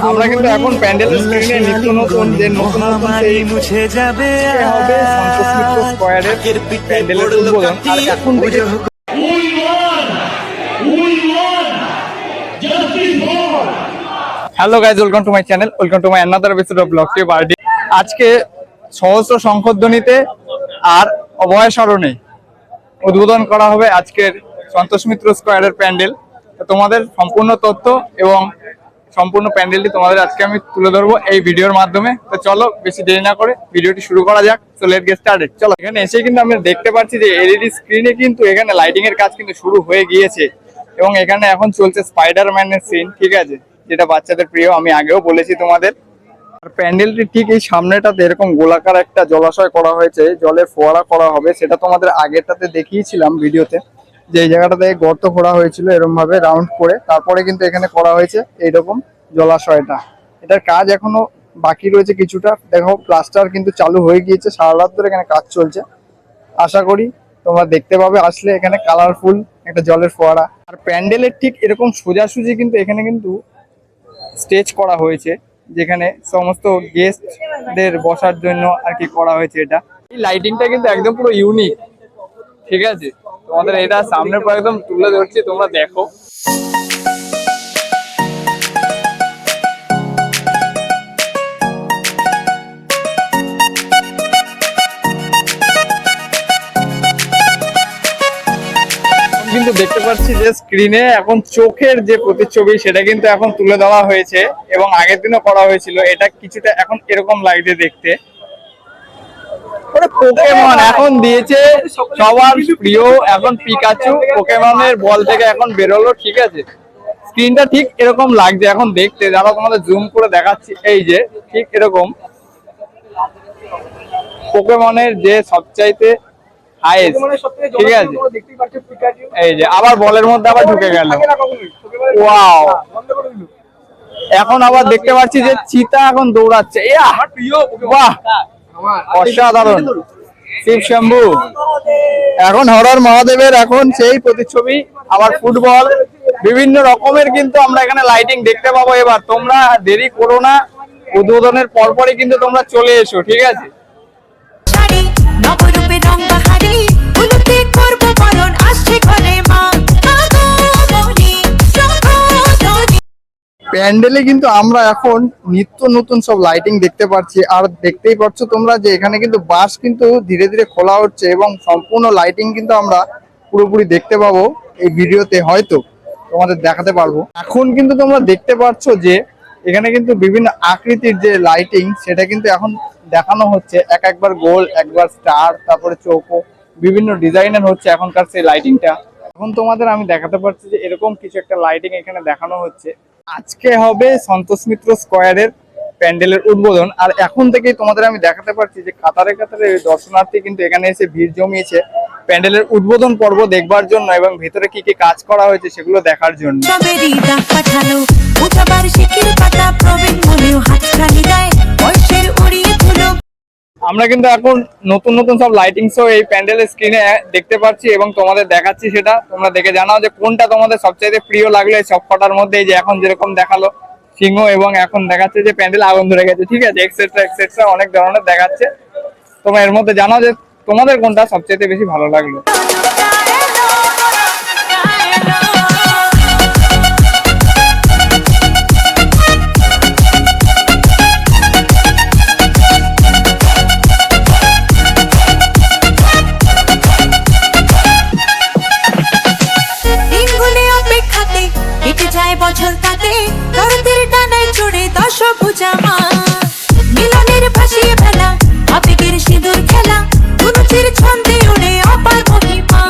আমরা কিন্তু এখন প্যান্ডেলের স্ক্রিনে নিত্য নতুন যে নতুন সেই মুছে যাবে হবে সন্তোষ মিত্র স্কয়ারের প্যান্ডেলের উদ্বোধন। আর এখন থেকে hello guys, welcome to my channel, welcome to my another episode of blog tube RD. আজকে সহস্র শঙ্খধ্বনিতে আর অভয় স্মরণে উদ্বোধন করা হবে আজকের সন্তোষ মিত্র স্কয়ারের প্যান্ডেল। তোমাদের সম্পূর্ণ তথ্য এবং সম্পূর্ণ প্যান্ডেলটি তোমাদের আজকে আমি তুলে ধরবো এই ভিডিওর মাধ্যমে। তো চলো বেশি দেরি না করে ভিডিওটি শুরু করা যাক। So let's get started. চলো, এখানে এসে কিন্তু আমরা দেখতে পাচ্ছি যে এলইডি স্ক্রিনে কিন্তু এখানে লাইটিং এর কাজ কিন্তু শুরু হয়ে গিয়েছে এবং এখানে এখন চলছে স্পাইডারম্যানের সিন, ঠিক আছে, যেটা বাচ্চাদের প্রিয়, আমি আগেও বলেছি তোমাদের। আর প্যান্ডেলটি ঠিক এই সামনেটাতে এরকম গোলাকার একটা জলাশয় করা হয়েছে, জলের ফোয়ারা করা হবে, সেটা তোমাদের আগেরটাতে দেখিয়েছিলাম ভিডিওতে, যে এই জায়গাটাতে গর্ত করা হয়েছিল এরকম ভাবে রাউন্ড করে, তারপরে কিন্তু এখানে করা হয়েছে এইরকম জলাশয়টা। এটার কাজ এখনো বাকি রয়েছে কিছুটা, দেখো প্লাস্টার কিন্তু চালু হয়ে গিয়েছে, সারা রাত ধরে এখানে কাজ চলছে। আশা করি তোমরা দেখতে পাবে আসলে এখানে কালারফুল একটা জলের ফোয়ারা। আর প্যান্ডেলের ঠিক এরকম সোজাসুজি কিন্তু এখানে কিন্তু স্টেজ করা হয়েছে, যেখানে সমস্ত গেস্টদের বসার জন্য আর কি করা হয়েছে। এটা এই লাইটিংটা কিন্তু একদম পুরো ইউনিক, ঠিক আছে, তোমাদের এটা সামনের পর একদম তুলে ধরছি, তোমরা দেখো। কিন্তু দেখতে পাচ্ছি যে স্ক্রিনে এখন চোখের যে প্রতিচ্ছবি সেটা কিন্তু এখন তুলে দেওয়া হয়েছে এবং আগের দিনও করা হয়েছিল। এটা কিছুটা এখন এরকম লাগছে দেখতে। পোকেমন এখন দিয়েছে সবার প্রিয়, এখন পিকাচু পোকেমনের বল থেকে এখন বেরোলো, ঠিক আছে। স্ক্রিনটা ঠিক এরকম লাগছে এখন দেখতে, যারা তোমাদের জুম করে দেখাচ্ছি, এই যে ঠিক এরকম পোকেমনের যে সবচাইতে হাইয়েস্ট, ঠিক আছে, এই যে আবার বলের মধ্যে আবার ঢুকে গেল। ওয়াও, এখন আবার দেখতে পাচ্ছি যে চিতা এখন দৌড়াচ্ছে। বাহ, অসাধারণ। শিব শম্ভু, এখন হরর মহাদেবের এখন সেই প্রতিচ্ছবি। আবার ফুটবল, বিভিন্ন রকমের কিন্তু আমরা এখানে লাইটিং দেখতে পাবো। এবার তোমরা দেরি করো না, উদ্বোধনের পরপরই কিন্তু তোমরা চলে এসো, ঠিক আছে। প্যান্ডেলে কিন্তু আমরা এখন নিত্য নতুন সব লাইটিং দেখতে পাচ্ছি। আর দেখতেই পাচ্ছ তোমরা যে এখানে কিন্তু বাস কিন্তু ধীরে ধীরে খোলা হচ্ছে এবং সম্পূর্ণ লাইটিং কিন্তু আমরা পুরোপুরি দেখতে পাবো এই ভিডিওতে, হয়তো তোমাদের দেখাতে পারবো। এখন কিন্তু তোমরা দেখতে পাচ্ছ যে এখানে কিন্তু বিভিন্ন আকৃতির যে লাইটিং সেটা কিন্তু এখন দেখানো হচ্ছে, একবার গোল, একবার স্টার, তারপরে চৌকো, বিভিন্ন ডিজাইনের হচ্ছে এখনকার সেই লাইটিংটা। এখন তোমাদের আমি দেখাতে পারছি যে এরকম কিছু একটা লাইটিং এখানে দেখানো হচ্ছে। আজকে হবে সন্তোষ মিত্র স্কয়ারের প্যান্ডেলের উদ্বোধন। আর এখন থেকেই তোমাদের আমি দেখাতে পারছি যে কাতারে কাতারে দর্শনার্থী কিন্তু এখানে এসে ভিড় জমিয়েছে প্যান্ডেলের উদ্বোধন পর্ব দেখবার জন্য এবং ভিতরে কি কি কাজ করা হয়েছে সেগুলো দেখার জন্য। আমরা কিন্তু এখন নতুন নতুন সব লাইটিং শো এই প্যান্ডেলের স্ক্রিনে দেখতে পাচ্ছি এবং তোমাদের দেখাচ্ছি, সেটা তোমরা দেখে জানাও যে কোনটা তোমাদের সবচেয়ে প্রিয় লাগলো এই সব কটার মধ্যে। যে এখন যেরকম দেখালো সিংহ এবং এখন দেখাচ্ছে যে প্যান্ডেল আগুন ধরে গেছে, ঠিক আছে, এক্সেট্রা এক্সেট্রা অনেক ধরনের দেখাচ্ছে। তোমরা এর মধ্যে জানাও যে তোমাদের কোনটা সবচেয়ে বেশি ভালো লাগলো। বছর কাটে দরদের ডানায় চড়ে দশভুজা মা, মিলনের ভাসিয়ে ফেলা আবেগের সিঁদুর খেলা, গুরুচির ছন্দে উড়ে অপার মহিমা।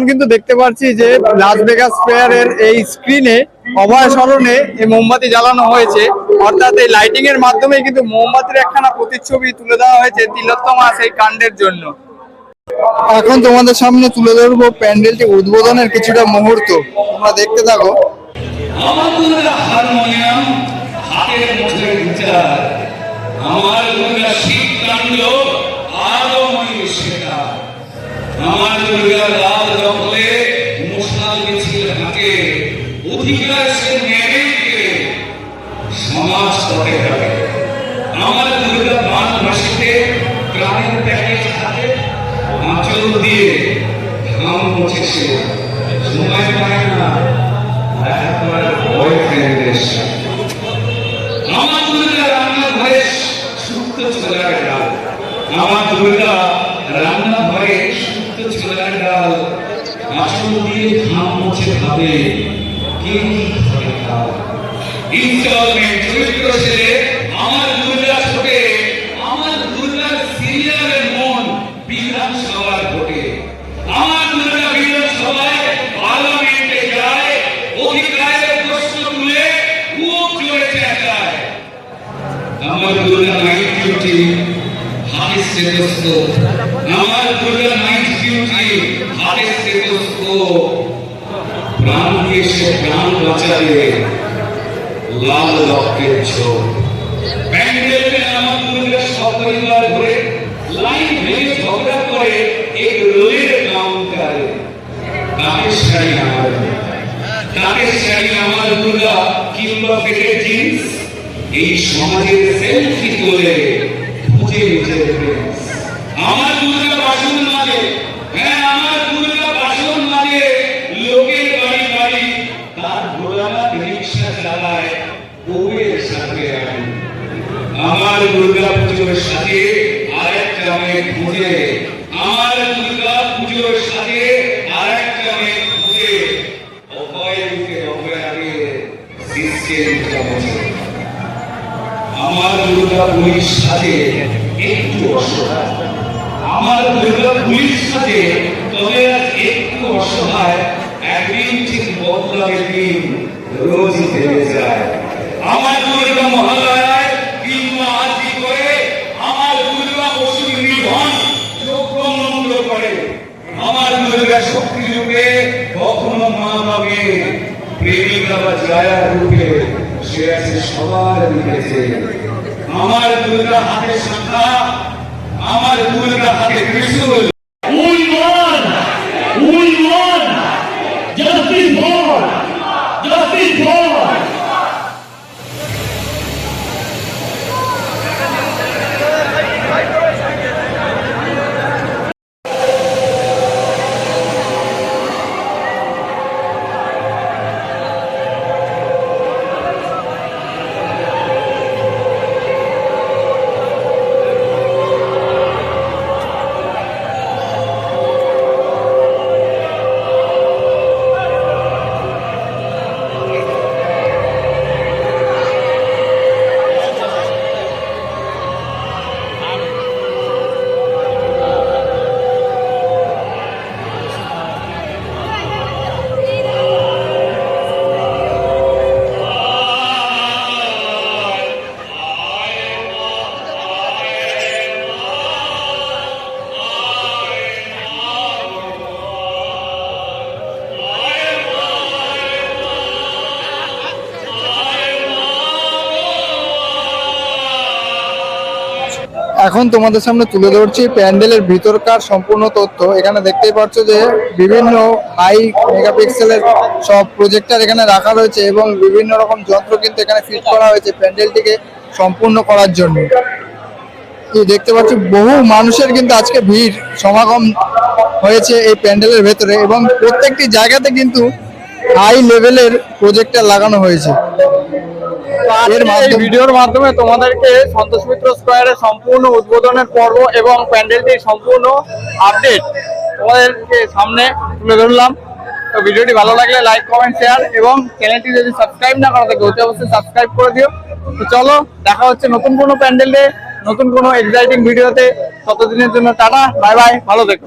কিন্তু দেখতে পাচ্ছি যে লাস ভেগাস ফেয়ারের এই স্ক্রিনে অভয় স্মরণে এই মোমবাতি জ্বালানো হয়েছে, অর্থাৎ এই লাইটিং এর মাধ্যমে কিন্তু মোমবাতির একখানা প্রতিচ্ছবি তুলে দেওয়া হয়েছে তিলোত্তমা সেই কাণ্ডের জন্য। এখন তোমাদের সামনে তুলে ধরবো প্যান্ডেলটি উদ্বোধনের কিছুটা মুহূর্ত, তোমরা দেখতে থাকো। আমার দুর্গা হারমোনিয়াম হাতের মুঠোয় বিচার, আমার দুর্গা শীত কাণ্ড আলোময় সেটা, আমার দুর্গা লাল দখলে মশাল মিছিল হাতে, অধিকার সে নেড়ে দিয়ে সমাজ পথে থাকে। আমার দুর্গা বান ভাসিতে প্রাণের প্যাকেজ হাতে, আঁচল দিয়ে ঘাম মুছে সে সময় পায় না আমার দুর্গা রান্না ঘরে সুপ্ত ছোলার ডাল, আমার দুর্গা রান্না ঘরে সুপ্ত ছোলার ডাল, আঁচল দিয়ে ঘাম মুছে খাবে কে কি খাবে তাও। ইনস্টলমেন্ট চরিত্র ছেলে আমার দুর্গা ছোটে, আমার দুর্গার সিরিয়ালের মন বিধানসভার ভোটে, আমার দুর্গা বিধানসভায় পার্লামেন্টে যায়, অধিকারের প্রশ্ন তুলে খুব জোরে চেঁচায়। আমার দুর্গা নাইট ডিউটি হাতে স্টেথোস্কোপ, আমার দুর্গা নাইট ডিউটি হাতে স্টেথোস্কোপ, প্রাণ দিয়ে সে প্রাণ বাঁচাবে লাল রক্তের ছোপ। প্যান্ডেলে আমার দুর্গা সপরিবার ঘুরে লাইন ভেঙে ঝগড়া করে এক রোলের কাউন্টারে, তাদের শাড়ি আমার, তাদের শাড়ি আমার দুর্গা কিংবা পেটের জিন্স, এই সমাজের সেলফি তোলে খুঁজে নিজের প্রেস। আমার দুর্গা বাসন মাঝে, হ্যাঁ আমার দুর্গা বাসন মাঝে, লোকের বাড়ি বাড়ি তার ঘোড়ানাথ রিক্সা চালায় বউয়ের সাথে আমি। আমার দুর্গা পুজোর সাথে আরেকটা মেয়ে খুঁজে, আমার দুর্গা পুজোর সাথে আরেকটা মেয়ে খুঁজে, অভয় দিতে হবে আগে শিষ্যের কাছে। আমার দুর্গা পুলিশ সাথে একটু অসহায়, আমার দুর্গা পুলিশ সাথে তবে আজ একটু অসহায়, একদিন ঠিক বদলাবে দিন রোজই ফেলে যায়। আমার দুর্গা মহালয়ায় কিংবা আরতি করে, আমার দুর্গা পশুর নিধন যোগ্য মন্ত্র করে, আমার দুর্গা শক্তি রূপে কখনো মা পাবে, প্রেমিকা বা জায়া রূপে সে আছে সবার লিখেছে। আমার দুর্গা হাতে শাখা, আমার দুর্গা হাতে ত্রিশূল। We won! Justice for! Justice for! এখন তোমাদের সামনে তুলে ধরছি প্যান্ডেলের ভিতরকার সম্পূর্ণ তথ্য। এখানে দেখতেই পাচ্ছ যে বিভিন্ন হাই মেগাপিক্সেলের সব প্রজেক্টর এখানে রাখা রয়েছে এবং বিভিন্ন রকম যন্ত্র কিন্তু এখানে ফিট করা হয়েছে প্যান্ডেলটিকে সম্পূর্ণ করার জন্য। এই দেখতে পাচ্ছ বহু মানুষের কিন্তু আজকে ভিড় সমাগম হয়েছে এই প্যান্ডেলের ভেতরে এবং প্রত্যেকটি জায়গাতে কিন্তু হাই লেভেলের প্রজেক্টর লাগানো হয়েছে। ভিডিওর মাধ্যমে তোমাদেরকে সন্তোষ মিত্র স্কয়ারের সম্পূর্ণ উদ্বোধনের পর্ব এবং প্যান্ডেলটির সম্পূর্ণ আপডেট তোমাদেরকে সামনে তুলে ধরলাম। তো ভিডিওটি ভালো লাগলে লাইক কমেন্ট শেয়ার এবং চ্যানেলটি যদি সাবস্ক্রাইব না করা থাকে অতি অবশ্যই সাবস্ক্রাইব করে দিও। তো চলো দেখা হচ্ছে নতুন কোনো প্যান্ডেলে, নতুন কোনো এক্সাইটিং ভিডিওতে। ততদিনের জন্য টাটা, বাই বাই, ভালো থেকো।